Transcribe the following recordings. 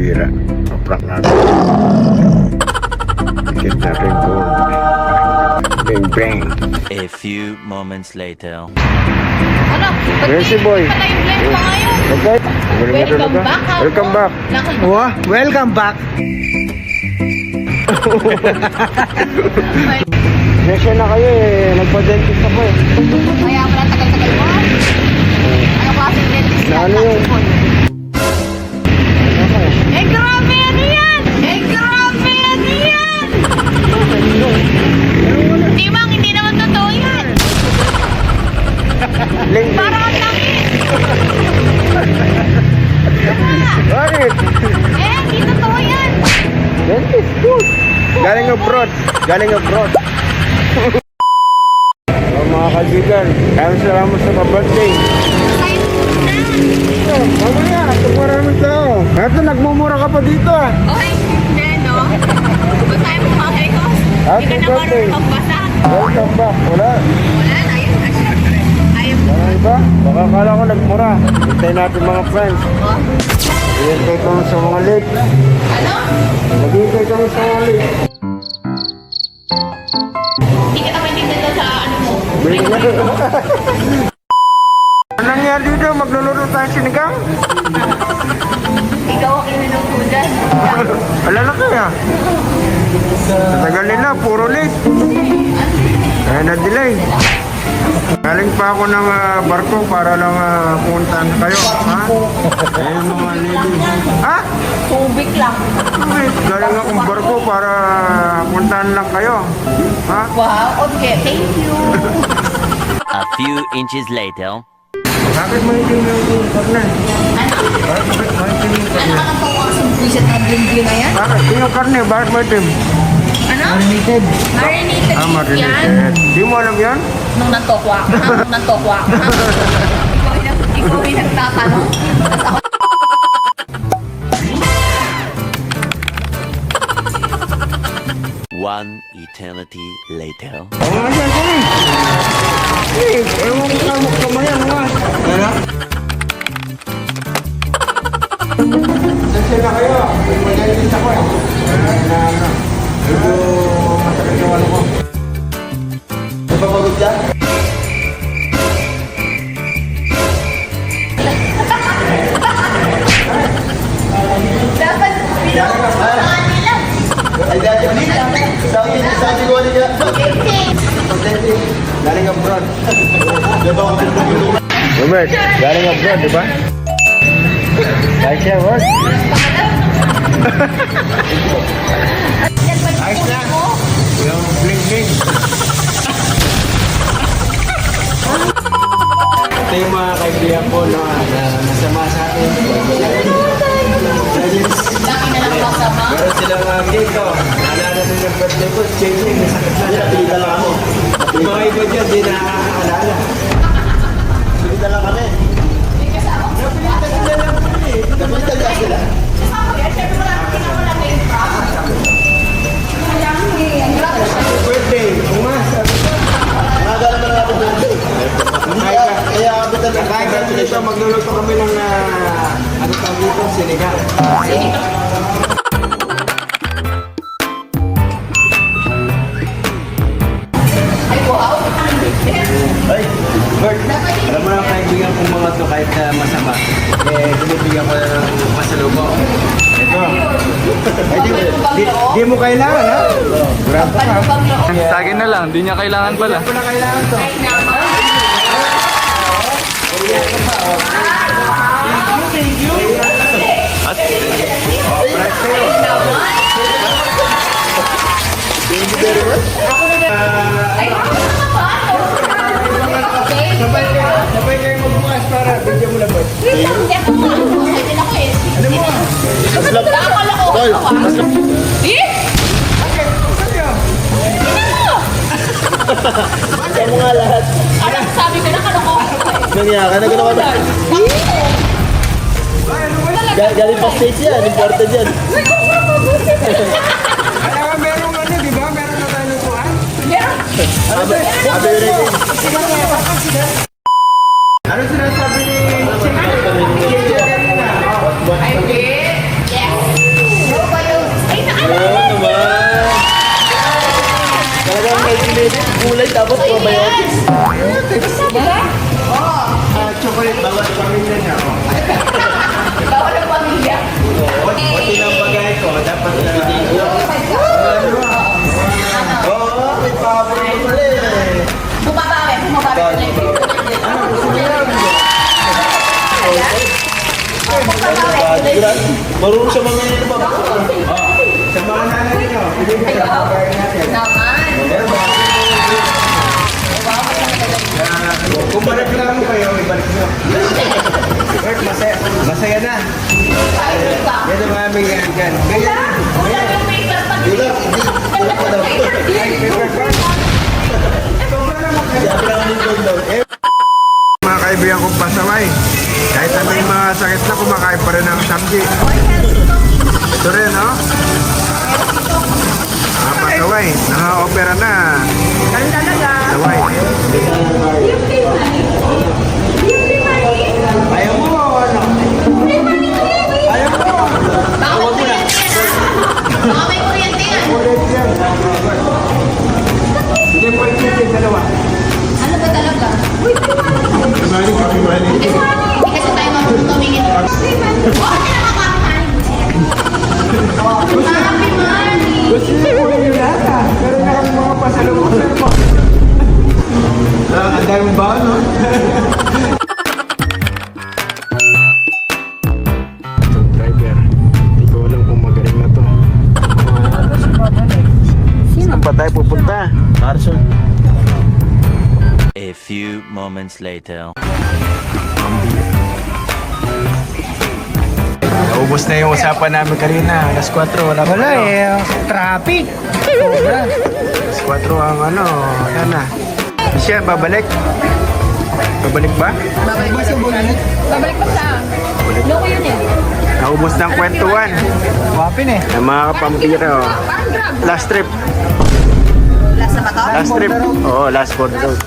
Bira. Paprank natin. Ikit natin gold. Bang bang. A few moments later. Ano? Yes, si boy. Pala yung blend pa ngayon. Okay. Welcome back, ha? Welcome back. Wow, welcome back. Nesya na kayo eh. Nagpa-dentist ako eh. Kaya pala tagal-tagal mo. Ano klaseng dentist Na yan? ano yung- Eh, grabe yan yan! Eh, grabe yan yan! Di mang, hindi naman totoo yan. Link. Parang ang laki. Bakit? Eh, hindi totoo yan. Dentist. Good. Galing abroad. Galing abroad. Oh, mga kaibigan, salamat sa pa-birthday. Kahit na. Mamaya, ito maraming tao. Ito, nagmumura ka pa dito ah. Okay, hindi, no? Ba't tayo pumakay ko? Hindi ka na marunong magbasa. Welcome back. Wala. Wala na, yun. Ayaw mo. Wala iba? Baka kala ko nagmura. Hintay natin mga friends. Hintay kami sa mga lake. Ano? Maghintay kami sa mga lake. Hindi ka naman dito sa ano mo. Ano nangyari dito? Magluluto tayo sinigang? Ikaw ang ininom ko dyan. Wala na kaya. Tagal nila, puro late. Kaya na-delay. Galing pa ako ng barko para lang puntahan kayo. Ha? Ayun mga lady. Ha? Tubig lang. Galing akong barko para puntahan lang kayo. Ha? Wow, okay. Thank you. A few inches later. Bakit mo hindi yung karne? Ano? Bakit mo hindi yung Ano karne? ka nang pawa sa buwisit ng bling-bling na yan? Bakit? Yung karne, bakit mo itim? Ano? Marinated. Marinated Ah, yan. marinated. Di mo alam yan? Nung natokwa ka, nung natokwa ka. Ikaw yung nagtatanong. Tapos ako, One eternity later. Oo nga dyan, kami. Ewan ko na kamayan nga. Ano? Nasya na kayo. Mag-edit ako eh. Medyo masakit yung ano ko. Napapagod ka? dapat pinupuntaan nila. Ay, dati sabi ko ulit ka. Galing abroad. Robert, galing abroad, di ba? Like siya, what? Ayos na. Yung bling-bling. Ito yung mga kaibigan ko na nasama sa atin. Laki na lang masama. Meron silang dito. Naalala nyo yung birthday ko, changing, nasakit na siya. Pilita lang ako. Yung mga iba dyan, di nakakaalala. Pilita lang kami. Napilitan sila lang kami. Napilitan lang sila. Birthday, umas. Nagala mo na ako birthday. Kaya kapitan na. Kaya kami dito, magluluto kami ng ano tawag dito, sinigang. Ay, wow. Ay, Bert, alam mo na kaibigan kong mga to kahit masama, binibigyan ko na ng masalubong. Ito. Ay, di mo kailangan, ha? Grabe ka. Sa akin na lang, di niya kailangan pala. Di mo kailangan to. Ay, naman. Thank you very much. Ay, ako naman. Okay. Sabay kayo magbukas para bigyan mo na, Bert. Wait lang, hindi ako nga. Okay din ako eh. Ano mo? Nakakala ko ako ah. Eh? Sa mga lahat. Anong sabi ko na kalokohan ko eh. Nangyaka na gano'n ba? Galing pa stage yan, important yan. Kaya merong ano, di ba? Meron na tayo lutuan? Meron. Sabi rin. Ano sinasabi ni Chicken? Ay, yes. Kulay tapos probiotics. Chocolate, bawal pamilya niya. Bawal ang pamilya. Pati ng bagay ko, dapat na video. Oo, may paborito pala eh. Bumabawi ko na yung video. Marunong siya mga nila ba? Sa mga nanay niyo, pinigyan na pagkain natin. Naman. Kung balik lang kayo, ibalik nyo. Wait, masaya na. Yan ang aming yan. Ganyan. Kulang yung paper pag Kulang, hindi. Kulang pa daw. Sabi lang ng gold daw. Mga kaibigan kong pasaway. Kahit na may mga sakit na, kumakain pa rin ng samji. Ito rin, no? Mga pasaway, naka-opera na. Pasaway. Ayaw mo, ano? Ayaw mo. Bawal kuryente yan. Baka may kuryente yan. Ulit yan. Hindi po yung dalawa. Ano ba talaga? Hindi kasi tayo marunong tumingin. Oh, hindi nakakakain. Happy Marnie! Gusto niyo po yung lahat ah. Pero na kami mga pasalubong mo. Ang dami mo ba, no? Itong driver, hindi ko alam kung magaling na to. Saan pa tayo pupunta? Carson. A few moments later. Naubos na yung usapan namin kanina. Alas 4, wala pa. Wala eh, traffic. Sobra. Alas 4 ang ano, yan na. Siya, babalik? Babalik ba? Babalik pa siya. Loko yun eh. Naubos ng kwentuhan. Wapin eh. Ng mga kapampira, oh. Parang grab. Last trip. Last na ba to? Last trip. Oo, last board road.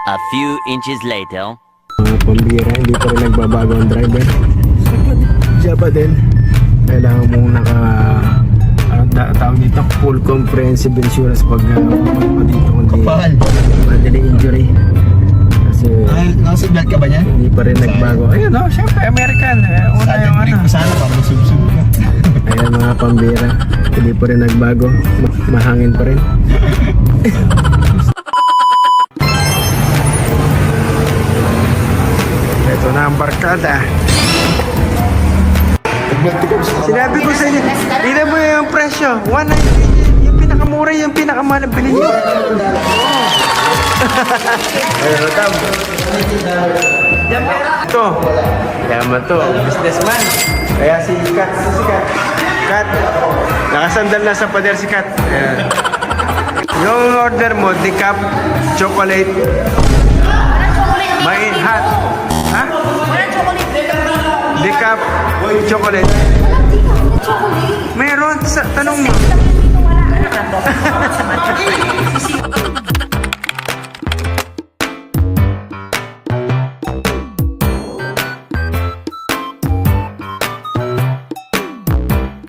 A few inches later. Mga pambira, hindi pa rin nagbabago ang driver. Siya pa din. Kailangan mong tawag dito, full comprehensive insurance pag dito kundi bodily injury. Kasi Nakasiglat ka ba niya? hindi pa rin nagbago. Ayun, no, syempre American. Una yung ano. Sana pa, masubsub ka. Ayan mga pambira, hindi pa rin nagbago. Mahangin pa rin. Ito na ang barkada. Sinabi ko sa inyo, tingnan mo yung presyo. 190, yung pinakamura, yung pinakamahal ang bilhin nyo. Ayun, Rotam. Ito, yaman to, businessman. Kaya si Kat, Kat, nakasandal na sa pader si Kat. Ayan. Yung order mo, decaf, chocolate, may hot. Ha? Walang chocolate. Decaf, chocolate. Meron, tanong mo. Wala.